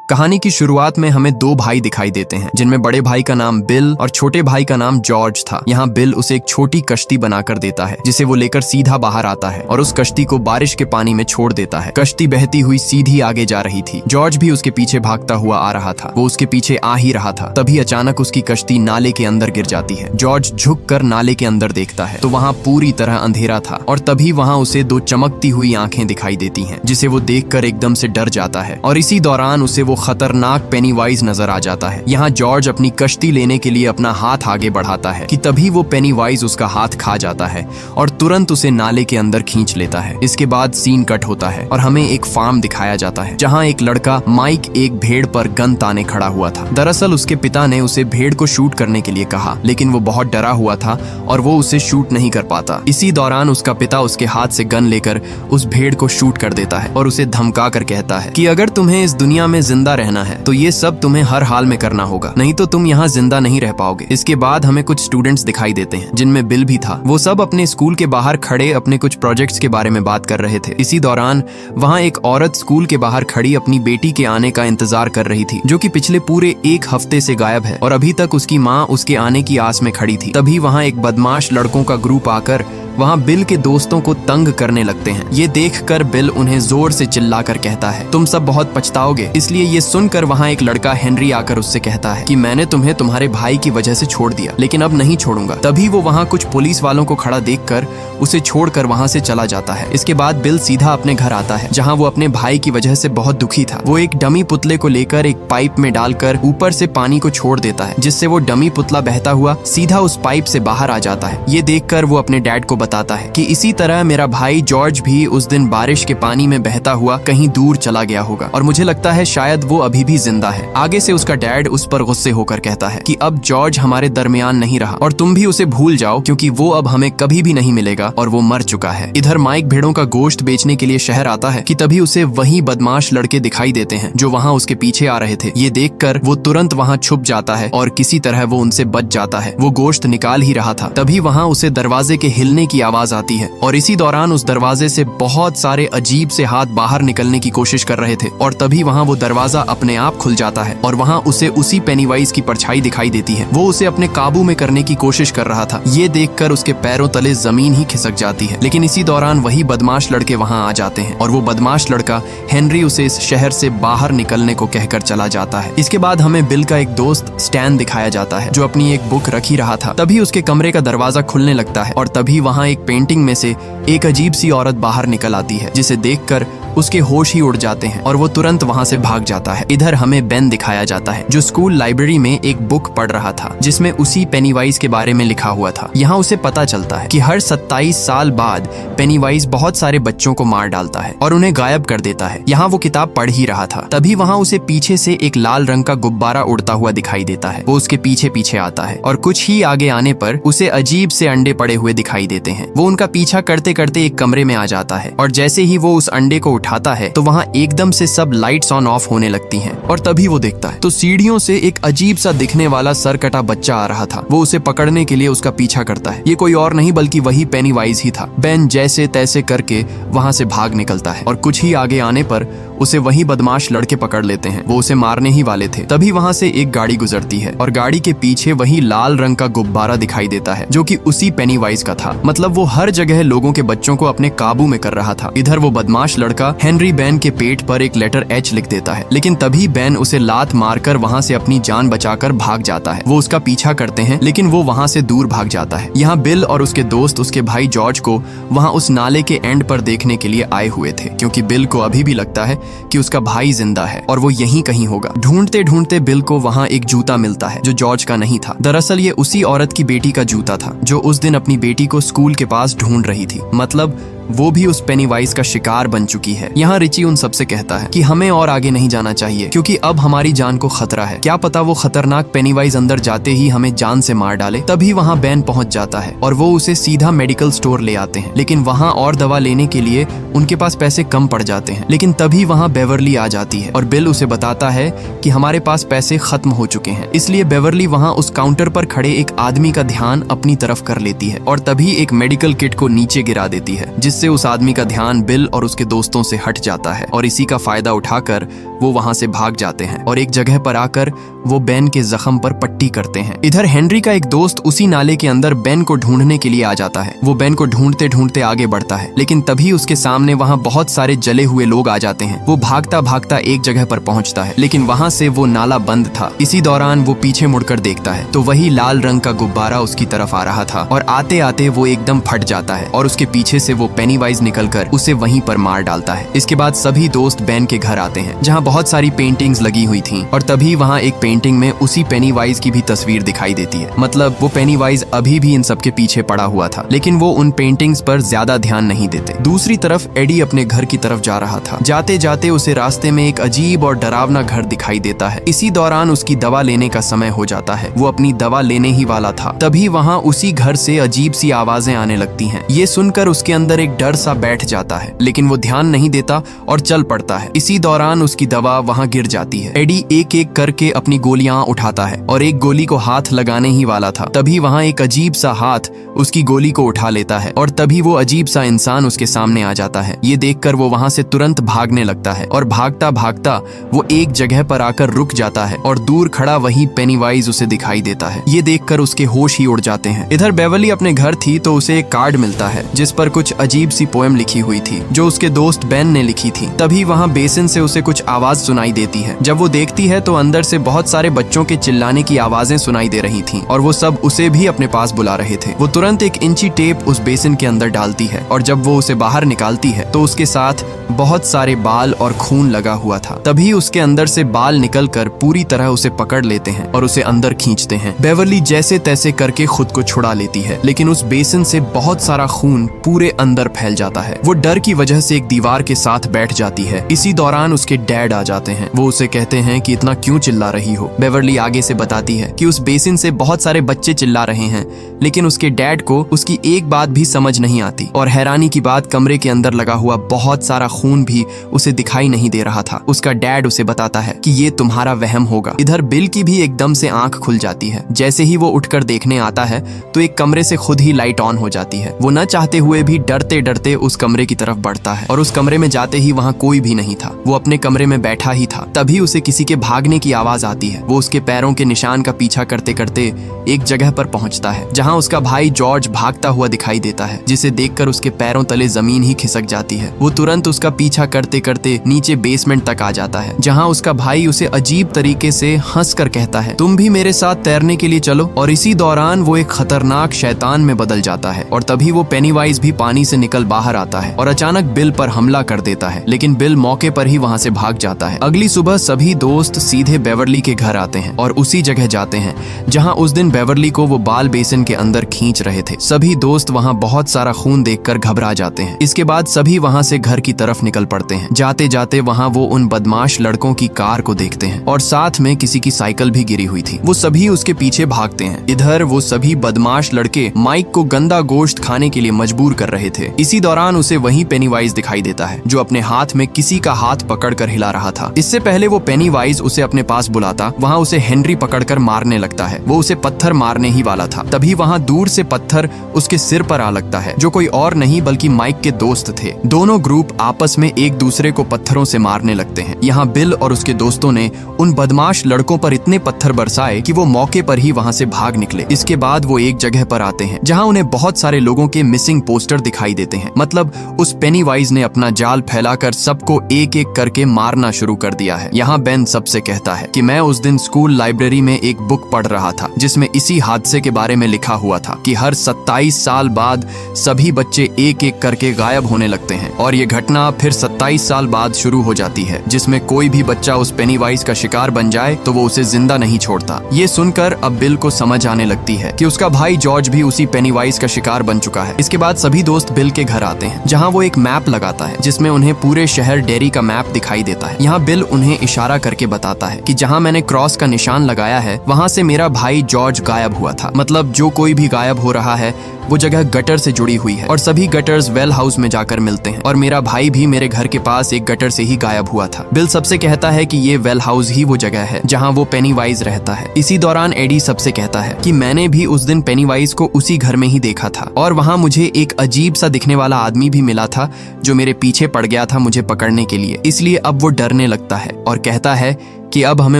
कहानी की शुरुआत में हमें दो भाई दिखाई देते हैं, जिनमें बड़े भाई का नाम बिल और छोटे भाई का नाम जॉर्ज था। यहाँ बिल उसे एक छोटी कश्ती बनाकर देता है, जिसे वो लेकर सीधा बाहर आता है और उस कश्ती को बारिश के पानी में छोड़ देता है। कश्ती बहती हुई सीधी आगे जा रही थी। जॉर्ज भी उसके पीछे भागता हुआ आ रहा था। वो उसके पीछे आ ही रहा था, तभी अचानक उसकी कश्ती नाले के अंदर गिर जाती है। जॉर्ज झुककर नाले के अंदर देखता है तो वहाँ पूरी तरह अंधेरा था और तभी वहाँ उसे दो चमकती हुई आंखें दिखाई देती हैं, जिसे वो देखकर एकदम से डर जाता है और इसी दौरान उसे वो खतरनाक पेनीवाइज नजर आ जाता है। यहाँ जॉर्ज अपनी कश्ती लेने के लिए अपना हाथ आगे बढ़ाता है कि तभी वो पेनीवाइज उसका हाथ खा जाता है और तुरंत उसे नाले के अंदर खींच लेता है। इसके बाद सीन कट होता है और हमें एक फार्म दिखाया जाता है, जहाँ एक लड़का माइक एक भेड़ पर गन ताने खड़ा हुआ था। दरअसल उसके पिता ने उसे भेड़ को शूट करने के लिए कहा, लेकिन वो बहुत डरा हुआ था और वो उसे शूट नहीं कर पाता। इसी दौरान उसका पिता उसके हाथ से गन लेकर उस भेड़ को शूट कर देता है और उसे धमका कर कहता है कि अगर तुम्हें इस दुनिया में जिंदा रहना है तो ये सब तुम्हें हर हाल में करना होगा, नहीं तो तुम यहाँ जिंदा नहीं रह पाओगे। इसके बाद हमें कुछ स्टूडेंट्स दिखाई देते हैं, जिनमें बिल भी था। वो सब अपने स्कूल के बाहर खड़े अपने कुछ प्रोजेक्ट्स के बारे में बात कर रहे थे। इसी दौरान वहाँ एक औरत स्कूल के बाहर खड़ी अपनी बेटी के आने का इंतजार कर रही थी, जो कि पिछले पूरे एक हफ्ते से गायब है और अभी तक उसकी माँ उसके आने की आस में खड़ी थी। तभी वहाँ एक बदमाश लड़कों का ग्रुप आकर वहाँ बिल के दोस्तों को तंग करने लगते हैं। ये देखकर बिल उन्हें जोर से चिल्लाकर कहता है, तुम सब बहुत पछताओगे। इसलिए ये सुनकर वहाँ एक लड़का हेनरी आकर उससे कहता है कि मैंने तुम्हें तुम्हारे भाई की वजह से छोड़ दिया, लेकिन अब नहीं छोड़ूंगा। तभी वो वहाँ कुछ पुलिस वालों को खड़ा देखकर उसे छोड़कर वहाँ से चला जाता है। इसके बाद बिल सीधा अपने घर आता है, जहाँ वो अपने भाई की वजह से बहुत दुखी था। वो एक डमी पुतले को लेकर एक पाइप में डालकर ऊपर से पानी को छोड़ देता है, जिससे वो डमी पुतला बहता हुआ सीधा उस पाइप से बाहर आ जाता है। ये देखकर वो अपने डैड को बताता है कि इसी तरह मेरा भाई जॉर्ज भी उस दिन बारिश के पानी में बहता हुआ कहीं दूर चला गया होगा और मुझे लगता है शायद वो अभी भी जिंदा है। आगे से उसका डैड उस पर गुस्से होकर कहता है कि अब जॉर्ज हमारे दरमियान नहीं रहा और तुम भी उसे भूल जाओ, क्योंकि वो अब हमें कभी भी नहीं मिलेगा और वो मर चुका है। इधर माइक भेड़ों का गोश्त बेचने के लिए शहर आता है कि तभी उसे वही बदमाश लड़के दिखाई देते हैं जो वहाँ उसके पीछे आ रहे थे। ये देखकर वो तुरंत वहाँ छुप जाता है और किसी तरह वो उनसे बच जाता है। वो गोश्त निकाल ही रहा था, तभी वहाँ उसे दरवाजे के हिलने की आवाज आती है और इसी दौरान उस दरवाजे से बहुत सारे अजीब से हाथ बाहर निकलने की कोशिश कर रहे थे और तभी वहाँ वो दरवाजा अपने आप खुल जाता है और वहाँ उसे उसी पेनीवाइज की परछाई दिखाई देती है। वो उसे अपने काबू में करने की कोशिश कर रहा था। ये देखकर उसके पैरों तले जमीन ही खिसक जाती है, लेकिन इसी दौरान वही बदमाश लड़के वहाँ आ जाते हैं और वो बदमाश लड़का हेनरी उसे इस शहर से बाहर निकलने को कहकर चला जाता है। इसके बाद हमें बिल का एक दोस्त स्टैन दिखाया जाता है, जो अपनी एक बुक रख ही रहा था। तभी उसके कमरे का दरवाजा खुलने लगता है और तभी वहाँ एक पेंटिंग में से एक अजीब सी औरत बाहर निकल आती है, जिसे देखकर उसके होश ही उड़ जाते हैं और वो तुरंत वहाँ से भाग जाता है। इधर हमें बेन दिखाया जाता है, जो स्कूल लाइब्रेरी में एक बुक पढ़ रहा था, जिसमें उसी पेनीवाइज के बारे में लिखा हुआ था। यहाँ उसे पता चलता है कि हर 27 साल बाद पेनीवाइज बहुत सारे बच्चों को मार डालता है और उन्हें गायब कर देता है। यहाँ वो किताब पढ़ ही रहा था, तभी वहाँ उसे पीछे से एक लाल रंग का गुब्बारा उड़ता हुआ दिखाई देता है। वो उसके पीछे पीछे आता है और कुछ ही आगे आने पर उसे अजीब से अंडे पड़े हुए दिखाई देते हैं। वो उनका पीछा करते करते एक कमरे में आ जाता है और जैसे ही वो उस अंडे को उठाता है तो वहाँ एकदम से सब लाइट्स ऑन ऑफ होने लगती हैं और तभी वो देखता है तो सीढ़ियों से एक अजीब सा दिखने वाला सरकटा बच्चा आ रहा था। वो उसे पकड़ने के लिए उसका पीछा करता है। ये कोई और नहीं बल्कि वही पेनीवाइज ही था। बेन जैसे तैसे करके वहाँ से भाग निकलता है और कुछ ही आगे आने पर उसे वही बदमाश लड़के पकड़ लेते हैं। वो उसे मारने ही वाले थे। तभी वहाँ से एक गाड़ी गुजरती है और गाड़ी के पीछे वही लाल रंग का गुब्बारा दिखाई देता है, जो कि उसी पेनीवाइज का था। मतलब वो हर जगह लोगों के बच्चों को अपने काबू में कर रहा था। इधर वो बदमाश लड़का हेनरी बेन के पेट पर एक लेटर एच लिख देता है, लेकिन तभी बेन उसे लात मारकर वहाँ से अपनी जान बचाकर भाग जाता है। वो उसका पीछा करते हैं, लेकिन वो वहाँ से दूर भाग जाता है। यहाँ बिल और उसके दोस्त उसके भाई जॉर्ज को वहाँ उस नाले के एंड पर देखने के लिए आए हुए थे, क्योंकि बिल को अभी भी लगता है कि उसका भाई जिंदा है और वो यहीं कहीं होगा। ढूंढते ढूंढते बिल को वहाँ एक जूता मिलता है, जो जॉर्ज का नहीं था। दरअसल ये उसी औरत की बेटी का जूता था, जो उस दिन अपनी बेटी को स्कूल के पास ढूंढ रही थी। मतलब वो भी उस पेनीवाइज का शिकार बन चुकी है। यहाँ रिची उन सबसे कहता है कि हमें और आगे नहीं जाना चाहिए, क्योंकि अब हमारी जान को खतरा है। क्या पता वो खतरनाक पेनीवाइज अंदर जाते ही हमें जान से मार डाले। तभी वहाँ बेन पहुंच जाता है और वो उसे सीधा मेडिकल स्टोर ले आते हैं, लेकिन वहाँ और दवा लेने के लिए उनके पास पैसे कम पड़ जाते हैं। लेकिन तभी वहाँ बेवर्ली आ जाती है और बिल उसे बताता है कि हमारे पास पैसे खत्म हो चुके हैं। इसलिए बेवर्ली वहाँ उस काउंटर पर खड़े एक आदमी का ध्यान अपनी तरफ कर लेती है और तभी एक मेडिकल किट को नीचे गिरा देती है, जिससे उस आदमी का ध्यान बिल और उसके दोस्तों से हट जाता है और इसी का फायदा उठाकर वो वहां से भाग जाते हैं और एक जगह पर आकर वो बेन के जख्म पर पट्टी करते हैं। इधर हेनरी का एक दोस्त उसी नाले के अंदर बेन को ढूंढने के लिए आ जाता है। वो बेन को ढूंढते ढूंढते आगे बढ़ता है, लेकिन तभी उसके सामने वहां बहुत सारे जले हुए लोग आ जाते हैं। वो भागता भागता एक जगह पर पहुंचता है, लेकिन वहां से वो नाला बंद था। इसी दौरान वो पीछे मुड़कर देखता है तो वही लाल रंग का गुब्बारा उसकी तरफ आ रहा था और आते आते वो एकदम फट जाता है और उसके पीछे से वो पेनीवाइज निकलकर उसे वहीं पर मार डालता है। इसके बाद सभी दोस्त बेन के घर आते हैं जहाँ बहुत सारी पेंटिंग्स लगी हुई थी और तभी वहाँ एक पेंटिंग में उसी पेनीवाइज की भी तस्वीर दिखाई देती है। मतलब वो पेनीवाइज अभी भी इन सबके पीछे पड़ा हुआ था, लेकिन वो उन पेंटिंग्स पर ज्यादा ध्यान नहीं देते। दूसरी तरफ एडी अपने घर की तरफ जा रहा था। जाते जाते उसे रास्ते में एक अजीब और डरावना घर दिखाई देता है। इसी दौरान उसकी दवा लेने का समय हो जाता है। वो अपनी दवा लेने ही वाला था, तभी वहाँ उसी घर से अजीब सी आवाजें आने लगती हैं। ये सुनकर उसके अंदर एक डर सा बैठ जाता है, लेकिन वो ध्यान नहीं देता और चल पड़ता है। इसी दौरान उसकी दवा वहाँ गिर जाती है। एडी एक एक करके अपनी गोलियां उठाता है और एक गोली को हाथ लगाने ही वाला था, तभी वहाँ एक अजीब सा हाथ उसकी गोली को उठा लेता है और तभी वो अजीब सा इंसान उसके सामने आ जाता है। ये देखकर वो वहाँ से तुरंत भागने लगता है और भागता भागता वो एक जगह पर आकर रुक जाता है और दूर खड़ा वही पेनीवाइज उसे दिखाई देता है। ये देखकर उसके होश ही उड़ जाते हैं। इधर बेवर्ली अपने घर थी तो उसे एक कार्ड मिलता है जिस पर कुछ अजीब सी पोएम लिखी हुई थी जो उसके दोस्त बेन ने लिखी थी। तभी वहाँ बेसिन से उसे कुछ आवाज सुनाई देती है। जब वो देखती है तो अंदर से बहुत सारे बच्चों के चिल्लाने की आवाजें सुनाई दे रही थी और वो सब उसे भी अपने पास बुला रहे थे। वो तुरंत एक इंची टेप उस बेसिन के अंदर डालती है और जब वो उसे बाहर निकालती है तो उसके साथ बहुत सारे बाल और खून लगा हुआ था। तभी उसके अंदर से बाल निकलकर पूरी तरह उसे पकड़ लेते हैं और उसे अंदर खींचते हैं। बेवर्ली जैसे तैसे करके खुद को छुड़ा लेती है, लेकिन उस बेसिन से बहुत सारा खून पूरे अंदर फैल जाता है। वो डर की वजह से एक दीवार के साथ बैठ जाती है। इसी दौरान उसके डैड आ जाते हैं। वो उसे कहते हैं कि इतना क्यों चिल्ला रही हो। बेवर्ली आगे से बताती है कि उस बेसिन से बहुत सारे बच्चे चिल्ला रहे हैं, लेकिन उसके डैड को उसकी एक बात भी समझ नहीं आती और हैरानी की बात कमरे के अंदर लगा हुआ बहुत सारा खून भी उसे दिखाई नहीं दे रहा था। उसका डैड उसे बताता है कि ये तुम्हारा वहम होगा। इधर बिल की भी एकदम से आंख खुल जाती है। जैसे ही वो उठकर देखने आता है तो एक कमरे से खुद ही लाइट ऑन हो जाती है। वो न चाहते हुए भी डरते डरते उस कमरे की तरफ बढ़ता है और उस कमरे में जाते ही वहाँ कोई भी नहीं था। वो अपने कमरे में बैठा ही था। तभी उसे किसी के भागने की आवाज आती है। वो उसके पैरों के निशान का पीछा करते करते एक जगह पर पहुंचता है जहां उसका भाई जॉर्ज भागता हुआ दिखाई देता है, जिसे देखकर उसके पैरों तले जमीन ही खिसक जाती है। वो तुरंत उसका पीछा करते करते नीचे बेसमेंट तक आ जाता है जहां उसका भाई उसे अजीब तरीके से हंसकर कहता है, तुम भी मेरे साथ तैरने के लिए चलो। और इसी दौरान वो एक खतरनाक शैतान में बदल जाता है और तभी वो पेनीवाइज भी पानी से निकल बाहर आता है और अचानक बिल पर हमला कर देता है, लेकिन बिल मौके पर ही वहां से भाग जाता है। अगली सुबह सभी दोस्त सीधे बेवर्ली के घर आते हैं और उसी जगह जाते हैं जहां उस दिन बेवर्ली को वो बाल बेसिन के अंदर खींच रहे थे। सभी दोस्त वहां बहुत सारा खून देखकर घबरा जाते हैं। इसके बाद सभी वहां से घर की तरफ निकल पड़ते हैं। जाते जाते वहां वो उन बदमाश लड़कों की कार को देखते हैं और साथ में किसी की साइकिल भी गिरी हुई थी। वो सभी उसके पीछे भागते हैं। इधर वो सभी बदमाश लड़के माइक को गंदा गोश्त खाने के लिए मजबूर कर रहे थे। इसी दौरान उसे वही पेनीवाइज दिखाई देता है जो अपने हाथ में किसी का हाथ पकड़कर हिला रहा था। इससे पहले वो पेनीवाइज उसे अपने पास बुलाता, वहाँ उसे हेनरी पकड़कर मारने लगता है। वो उसे पत्थर मारने ही वाला था, तभी वहाँ दूर से पत्थर उसके सिर पर आ लगता है, जो कोई और नहीं बल्कि माइक के दोस्त थे। दोनों ग्रुप आपस में एक दूसरे को पत्थरों से मारने लगते हैं। यहाँ बिल और उसके दोस्तों ने उन बदमाश लड़कों पर इतने पत्थर बरसाए कि वो मौके पर ही वहाँ से भाग निकले। इसके बाद वो एक जगह पर आते हैं जहाँ उन्हें बहुत सारे लोगों के मिसिंग पोस्टर दिखाई देते हैं। मतलब उस पेनीवाइज ने अपना जाल फैलाकर सबको एक एक करके मारना शुरू कर दिया है। यहाँ बेन सबसे कहता है कि मैं उस दिन स्कूल लाइब्रेरी में एक बुक पढ़ रहा था जिसमें इसी हादसे के बारे में लिखा हुआ था कि हर 27 साल बाद सभी बच्चे एक एक करके गायब होने लगते हैं और ये घटना फिर 27 साल बाद शुरू हो जाती है, जिसमें कोई भी बच्चा उस पेनीवाइज का शिकार बन जाए तो वो उसे जिंदा नहीं छोड़ता। ये सुनकर अब बिल को समझ आने लगती है कि उसका भाई जॉर्ज भी उसी पेनीवाइज का शिकार बन चुका है। इसके बाद सभी दोस्त बिल के घर आते हैं जहाँ वो एक मैप लगाता है जिसमें उन्हें पूरे शहर डेरी का मैप दिखाई देता है। यहाँ बिल उन्हें इशारा करके बताता है कि जहाँ मैंने क्रॉस का निशान लगाया है वहाँ से मेरा भाई जॉर्ज गायब हुआ था। मतलब जो कोई भी गायब हो रहा है वो जगह गटर से जुड़ी हुई है और सभी गटर्स वेल हाउस में जाकर मिलते हैं और मेरा भाई भी मेरे घर के पास एक गटर से ही गायब हुआ था। बिल सबसे कहता है कि ये वेल हाउस ही वो जगह है जहाँ वो पेनीवाइज रहता है। इसी दौरान एडी सबसे कहता है कि मैंने भी उस दिन पेनीवाइज को उसी घर में ही देखा था और वहाँ मुझे एक अजीब सा दिखने वाला आदमी भी मिला था जो मेरे पीछे पड़ गया था मुझे पकड़ने के लिए। इसलिए अब वो डरने लगता है और कहता है कि अब हमें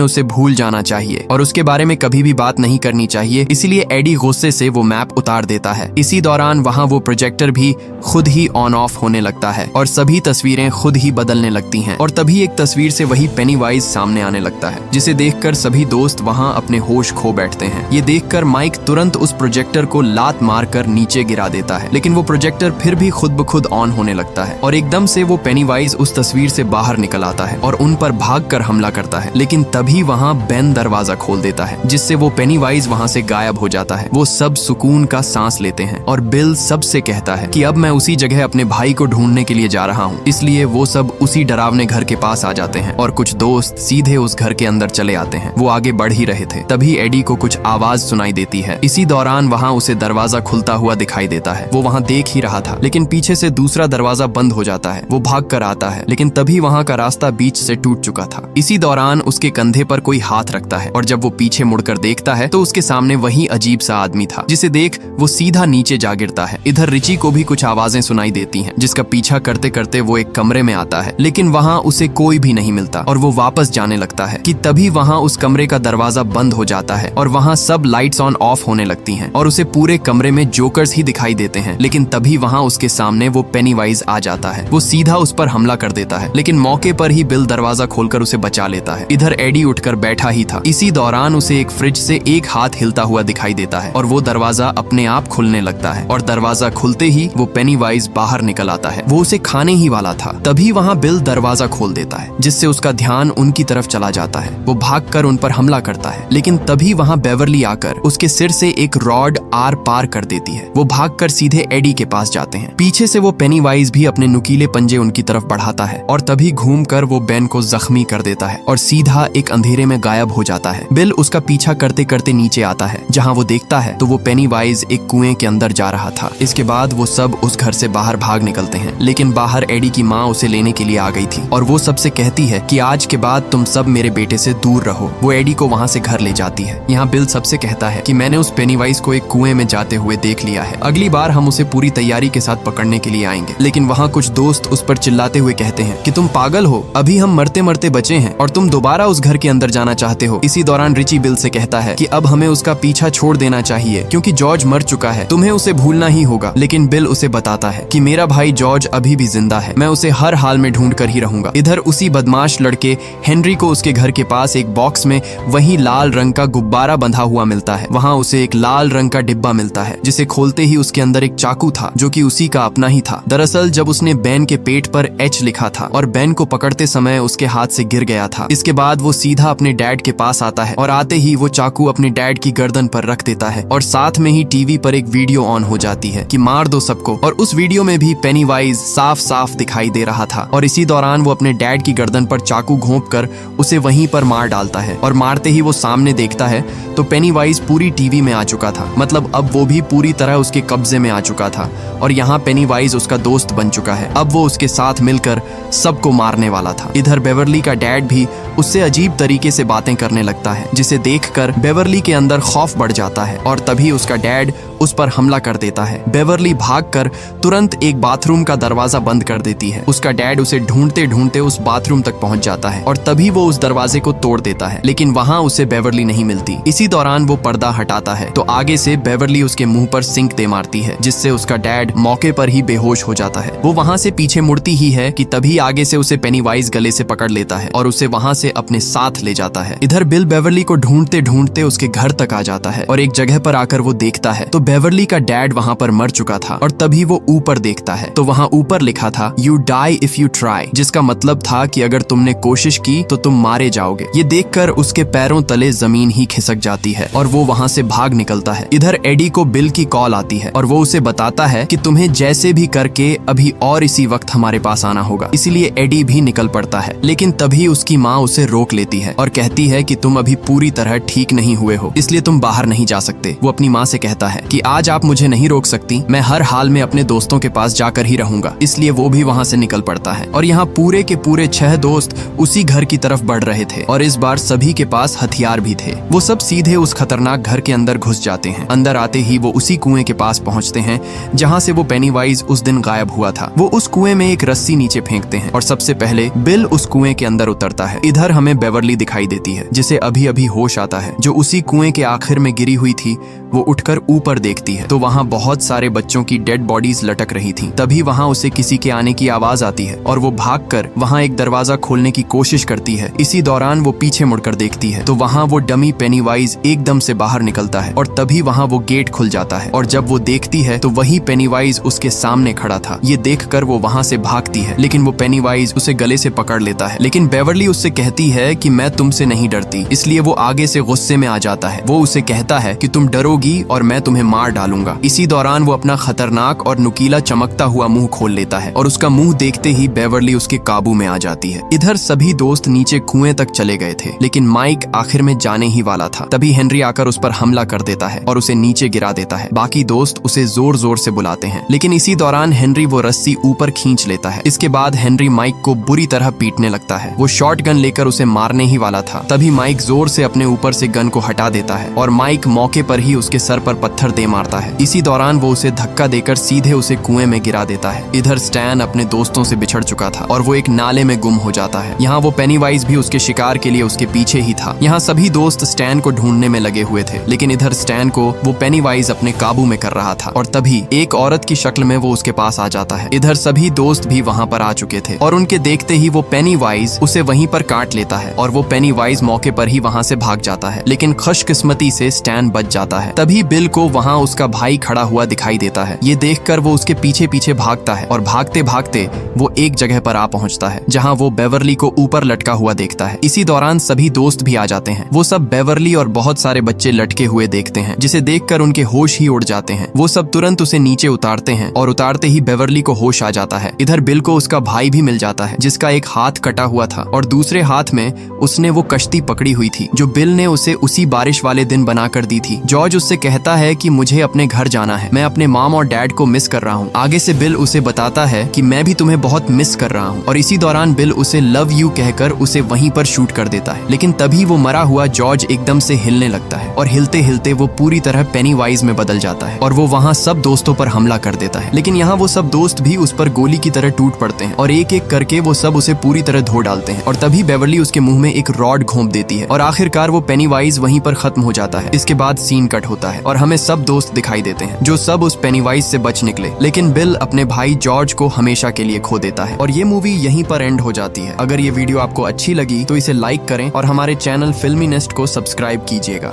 उसे भूल जाना चाहिए और उसके बारे में कभी भी बात नहीं करनी चाहिए। इसीलिए एडी गुस्से से वो मैप उतार देता है। इसी दौरान वहाँ वो प्रोजेक्टर भी खुद ही ऑन ऑफ होने लगता है और सभी तस्वीरें खुद ही बदलने लगती हैं और तभी एक तस्वीर से वही पेनीवाइज सामने आने लगता है, जिसे देखकर सभी दोस्त वहाँ अपने होश खो बैठते हैं। ये देखकर माइक तुरंत उस प्रोजेक्टर को लात मारकर नीचे गिरा देता है, लेकिन वो प्रोजेक्टर फिर भी खुद ब खुद ऑन होने लगता है और एकदम से वो पेनीवाइज उस तस्वीर से बाहर निकल आता है और उन पर भागकर हमला करता है। लेकिन तभी वहाँ बेन दरवाजा खोल देता है, जिससे वो पेनीवाइज वहाँ से गायब हो जाता है। वो सब सुकून का सांस लेते हैं और बिल सबसे कहता है कि अब मैं उसी जगह अपने भाई को ढूंढने के लिए जा रहा हूँ। इसलिए वो सब उसी डरावने घर के पास आ जाते हैं और कुछ दोस्त सीधे उस घर के अंदर चले आते हैं। वो आगे बढ़ ही रहे थे, तभी एडी को कुछ आवाज सुनाई देती है। इसी दौरान वहाँ उसे दरवाजा खुलता हुआ दिखाई देता है। वो वहाँ देख ही रहा था, लेकिन पीछे से दूसरा दरवाजा बंद हो जाता है। वो भाग कर आता है, लेकिन तभी वहाँ का रास्ता बीच से टूट चुका था। इसी दौरान उसके कंधे पर कोई हाथ रखता है और जब वो पीछे मुड़कर देखता है तो उसके सामने वही अजीब सा आदमी था, जिसे देख वो सीधा नीचे जा गिरता है। इधर रिची को भी कुछ आवाजें सुनाई देती हैं, जिसका पीछा करते करते वो एक कमरे में आता है, लेकिन वहाँ उसे कोई भी नहीं मिलता और वो वापस जाने लगता है कि तभी वहाँ उस कमरे का दरवाजा बंद हो जाता है और वहाँ सब लाइट्स ऑन ऑफ होने लगती हैं और उसे पूरे कमरे में जोकर्स ही दिखाई देते हैं। लेकिन तभी वहाँ उसके सामने वो पेनीवाइज आ जाता है। वो सीधा उस पर हमला कर देता है, लेकिन मौके पर ही बिल दरवाजा खोलकर उसे बचा लेता है। इधर एडी उठकर बैठा ही था। इसी दौरान उसे एक फ्रिज से एक हाथ हिलता हुआ दिखाई देता है और वो दरवाजा अपने आप खुलने लगता है और दरवाजा खुलते ही वो पेनीवाइज बाहर निकल आता है। वो उसे खाने ही वाला था। तभी वहाँ बिल दरवाजा खोल देता है, जिससे उसका ध्यान उनकी तरफ चला जाता है। वो भागकर उन पर हमला करता है, लेकिन तभी वहाँ बेवरली आकर उसके सिर से एक रॉड आर पार कर देती है। वो भागकर सीधे एडी के पास जाते हैं। पीछे से वो पेनीवाइज भी अपने नुकीले पंजे उनकी तरफ बढ़ाता है और तभी घूमकर वो बेन को जख्मी कर देता है और सीधा एक अंधेरे में गायब हो जाता है। बिल उसका पीछा करते करते नीचे आता है। जहाँ वो देखता है तो वो पेनीवाइज एक कुएं के अंदर जा रहा था। इसके बाद वो सब उस घर से बाहर भाग निकलते हैं, लेकिन बाहर एडी की माँ उसे लेने के लिए आ गई थी और वो सबसे कहती है कि आज के बाद तुम सब मेरे बेटे से दूर रहो। वो एडी को वहाँ से घर ले जाती है। यहाँ बिल सबसे कहता है कि मैंने उस पेनीवाइज को एक कुएं में जाते हुए देख लिया है। अगली बार हम उसे पूरी तैयारी के साथ पकड़ने के लिए आएंगे। लेकिन वहाँ कुछ दोस्त उस पर चिल्लाते हुए कहते हैं कि तुम पागल हो, अभी हम मरते मरते बचे हैं और तुम दोबारा उस घर के अंदर जाना चाहते हो। इसी दौरान रिची बिल से कहता है कि अब हमें उसका पीछा छोड़ देना चाहिए क्योंकि जॉर्ज मर चुका है, तुम्हें उसे भूलना ही होगा। लेकिन बिल उसे बताता है कि मेरा भाई जॉर्ज अभी भी जिंदा है, मैं उसे हर हाल में ढूंढ कर ही रहूंगा। इधर उसी बदमाश लड़के हेनरी को उसके घर के पास एक बॉक्स में वही लाल रंग का गुब्बारा बंधा हुआ मिलता है। वहाँ उसे एक लाल रंग का डिब्बा मिलता है, जिसे खोलते ही उसके अंदर एक चाकू था जो कि उसी का अपना ही था। दरअसल जब उसने बेन के पेट पर एच लिखा था और बेन को पकड़ते समय उसके हाथ से गिर गया था। इसके बाद वो सीधा अपने डैड के पास आता है और आते ही वो चाकू अपने डैड की गर्दन पर रख देता है और साथ में ही टीवी पर एक वीडियो ऑन हो जाती है कि मार दो सबको। और उस वीडियो में भी पेनीवाइज साफ साफ दिखाई दे रहा था और इसी दौरान वो अपने डैड की गर्दन पर चाकू घोंप कर उसे वहीं पर मार डालता है और मारते ही वो सामने देखता है तो पेनीवाइज पूरी टीवी में आ चुका था। मतलब अब वो भी पूरी तरह उसके कब्जे में आ चुका था और यहाँ पेनीवाइज उसका दोस्त बन चुका है। अब वो उसके साथ मिलकर सबको मारने वाला था। इधर बेवरली का डैड भी उससे अजीब तरीके से बातें करने लगता है, जिसे देखकर बेवरली के अंदर खौफ बढ़ जाता है और तभी उसका डैड उस पर हमला कर देता है। बेवरली भागकर तुरंत एक बाथरूम का दरवाजा बंद कर देती है। उसका डैड उसे ढूंढते ढूंढते उस बाथरूम तक पहुंच जाता है और तभी वो उस दरवाजे को तोड़ देता है, लेकिन वहां उसे बेवरली नहीं मिलती। इसी दौरान वो पर्दा हटाता है तो आगे से बेवरली उसके मुंह पर सिंक दे मारती है, जिससे उसका डैड मौके पर ही बेहोश हो जाता है। वो वहां से पीछे मुड़ती ही है कि तभी आगे से उसे पेनीवाइज गले से पकड़ लेता है और उसे वहां से अपने साथ ले जाता है। इधर बिल बेवरली को ढूंढते ढूंढते उसके घर तक आ जाता है और एक जगह पर आकर वो देखता है तो बेवरली का डैड वहां पर मर चुका था और तभी वो ऊपर देखता है तो वहां ऊपर लिखा था you die if you try, जिसका मतलब था कि अगर तुमने कोशिश की तो तुम मारे जाओगे। ये देखकर उसके पैरों तले जमीन ही खिसक जाती है और वो वहां से भाग निकलता है। इधर एडी को बिल की कॉल आती है और वो उसे बताता है कि तुम्हें जैसे भी करके अभी और इसी वक्त हमारे पास आना होगा। इसीलिए एडी भी निकल पड़ता है, लेकिन तभी उसकी माँ उसे रोक लेती है और कहती है कि तुम अभी पूरी तरह ठीक नहीं हुए हो, इसलिए तुम बाहर नहीं जा सकते। वो अपनी माँ से कहता है कि आज आप मुझे नहीं रोक सकती, मैं हर हाल में अपने दोस्तों के पास जाकर ही रहूंगा। इसलिए वो भी वहाँ से निकल पड़ता है और यहाँ पूरे के पूरे 6 दोस्त उसी घर की तरफ बढ़ रहे थे और इस बार सभी के पास हथियार भी थे। वो सब सीधे उस खतरनाक घर के अंदर घुस जाते हैं। अंदर आते ही वो उसी कुएं के पास पहुंचते हैं जहाँ से वो पेनीवाइज उस दिन गायब हुआ था। वो उस कुएं में एक रस्सी नीचे फेंकते हैं और सबसे पहले बिल उस कुएं के अंदर उतरता है। इधर हमें बेवर्ली दिखाई देती है जिसे अभी अभी होश आता है, जो उसी कुएं के आखिर में गिरी हुई थी। वो उठकर ऊपर देखती है तो वहाँ बहुत सारे बच्चों की डेड बॉडीज लटक रही थी। तभी वहाँ उसे किसी के आने की आवाज आती है और वो भागकर वहाँ एक दरवाजा खोलने की कोशिश करती है। इसी दौरान वो पीछे मुड़कर देखती है तो वहाँ वो डमी पेनीवाइज एकदम से बाहर निकलता है और तभी वहाँ वो गेट खुल जाता है और जब वो देखती है तो वही पेनीवाइज उसके सामने खड़ा था। ये देखकर वो वहाँ से भागती है लेकिन वो पेनीवाइज उसे गले से पकड़ लेता है, लेकिन बेवर्ली उससे कहती है कि मैं तुमसे नहीं डरती। इसलिए वो आगे से गुस्से में आ जाता है। वो उसे कहता है कि तुम डरोगी और मैं तुम्हें मार डालूंगा। इसी दौरान वो अपना खतरनाक और नुकीला चमकता हुआ मुंह खोल लेता है और उसका मुंह देखते ही बेवर्ली उसके काबू में आ जाती है। इधर सभी दोस्त नीचे कुएं तक चले गए थे लेकिन माइक आखिर में जाने ही वाला था। तभी हेनरी आकर उस पर हमला कर देता है और उसे नीचे गिरा देता है। बाकी दोस्त उसे जोर जोर से बुलाते हैं लेकिन इसी दौरान हेनरी वो रस्सी ऊपर खींच लेता है। इसके बाद हेनरी माइक को बुरी तरह पीटने लगता है। वो शॉट गन लेकर उसे मारने ही वाला था। तभी माइक जोर से अपने ऊपर से गन को हटा देता है और माइक मौके पर ही उसके सर पर पत्थर दे मारता है। इसी दौरान वो उसे धक्का देकर सीधे उसे कुएं में गिरा देता है। इधर स्टैन अपने दोस्तों से बिछड़ चुका था और वो एक नाले में गुम हो जाता है। यहाँ वो पेनीवाइज भी उसके शिकार के लिए उसके पीछे ही था। यहाँ सभी दोस्त स्टैन को ढूंढने में लगे हुए थे लेकिन इधर स्टैन को वो पेनीवाइज अपने काबू में कर रहा था और तभी एक औरत की शक्ल में वो उसके पास आ जाता है। इधर सभी दोस्त भी वहाँ पर आ चुके थे और उनके देखते ही वो पेनीवाइज उसे वहीं पर काट लेता है और वो पेनीवाइज मौके पर ही वहाँ से भाग जाता है, लेकिन खुशकिस्मती से स्टैन बच जाता है। तभी बिल को वहाँ उसका भाई खड़ा हुआ दिखाई देता है। ये देखकर वो उसके पीछे पीछे भागता है और भागते भागते वो एक जगह पर आ पहुंचता है जहाँ वो बेवर्ली को ऊपर लटका हुआ देखता है। इसी दौरान सभी दोस्त भी आ जाते हैं। वो सब बेवर्ली और बहुत सारे बच्चे लटके हुए देखते हैं जिसे देखकर उनके होश ही उड़ जाते हैं। वो सब तुरंत उसे नीचे उतारते हैं और उतारते ही बेवर्ली को होश आ जाता है। इधर बिल को उसका भाई भी मिल जाता है जिसका एक हाथ कटा हुआ था और दूसरे हाथ में उसने वो कश्ती पकड़ी हुई थी जो बिल ने उसे उसी बारिश वाले दिन बना कर दी थी। जॉर्ज उससे कहता है कि मुझे अपने घर जाना है, मैं अपने मॉम और डैड को मिस कर रहा हूँ। आगे से बिल उसे बताता है कि मैं भी तुम्हें बहुत मिस कर रहा हूँ और इसी दौरान बिल उसे लव यू कहकर उसे वहीं पर शूट कर देता है। लेकिन तभी वो मरा हुआ जॉर्ज एकदम से हिलने लगता है और हिलते हिलते वो पूरी तरह पेनीवाइज में बदल जाता है और वो वहाँ सब दोस्तों पर हमला कर देता है। लेकिन यहाँ वो सब दोस्त भी उस पर गोली की तरह टूट पड़ते हैं और एक एक करके वो सब उसे पूरी तरह धो डालते हैं और तभी बेवर्ली उसके मुंह में एक रॉड घोंप देती है और आखिरकार वो पेनीवाइज वहीं पर खत्म हो जाता है। इसके बाद सीन कट होता है और हमें सब दोस्त दिखाई देते हैं जो सब उस पेनीवाइज से बच निकले, लेकिन बिल अपने भाई जॉर्ज को हमेशा के लिए खो देता है और ये मूवी यहीं पर एंड हो जाती है। अगर ये वीडियो आपको अच्छी लगी तो इसे लाइक करें और हमारे चैनल फिल्मी नेस्ट को सब्सक्राइब कीजिएगा।